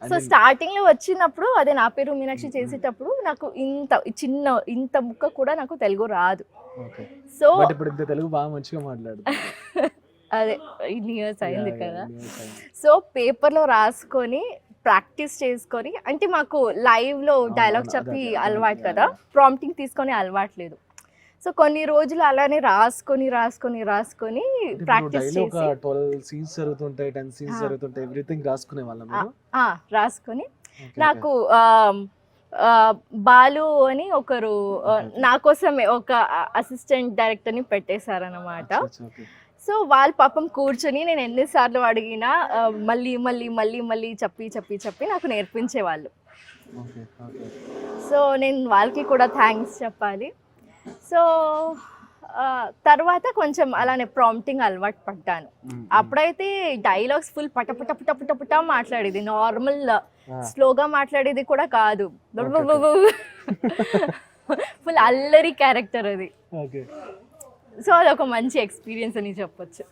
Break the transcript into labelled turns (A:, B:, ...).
A: So starting లో వచ్చినప్పుడు అదే నా పేరు మీనాక్షి చేసేటప్పుడు నాకు ఇంత ముక్క కూడా నాకు తెలుగు రాదు. సో
B: ఇప్పుడు తెలుగు బాగా మంచిగా మాట్లాడుతుంది.
A: అదే ఇన్ని ఇయర్స్ అయింది కదా. సో పేపర్లో రాసుకొని ప్రాక్టీస్ చేసుకొని, అంటే మాకు లైవ్లో డైలాగ్ చెప్పి అలవాటు కదా, ప్రాంప్టింగ్ తీసుకొని అలవాట్లేదు. సో కొన్ని రోజులు అలానే రాసుకొని రాసుకొని రాసుకొని ప్రాక్టీస్ చేసి
B: 12 సీన్స్ జరుగుతుంటాయి, 10 సీన్స్ జరుగుతుంటాయి, ఎవ్రీథింగ్ రాసుకునే వాళ్ళం.
A: రాసుకొని నాకు బాలు అని ఒకరు నా కోసమే ఒక అసిస్టెంట్ డైరెక్టర్ని పెట్టేశారన్నమాట. సో వాళ్ళు పాపం కూర్చొని నేను ఎన్నిసార్లు అడిగినా మళ్ళీ మళ్ళీ మళ్ళీ మళ్ళీ చెప్పి చెప్పి చెప్పి నాకు నేర్పించేవాళ్ళు. సో నేను వాళ్ళకి కూడా థ్యాంక్స్ చెప్పాలి. సో తర్వాత కొంచెం అలానే ప్రాంప్టింగ్ అలవాటు పడ్డాను. అప్పుడైతే డైలాగ్స్ ఫుల్ పట పట పట పట పట మాట్లాడేది, నార్మల్ స్లోగా మాట్లాడేది కూడా కాదు, ఫుల్ అల్లరి క్యారెక్టర్ అది. సో అదొక మంచి ఎక్స్పీరియన్స్ అని చెప్పొచ్చు.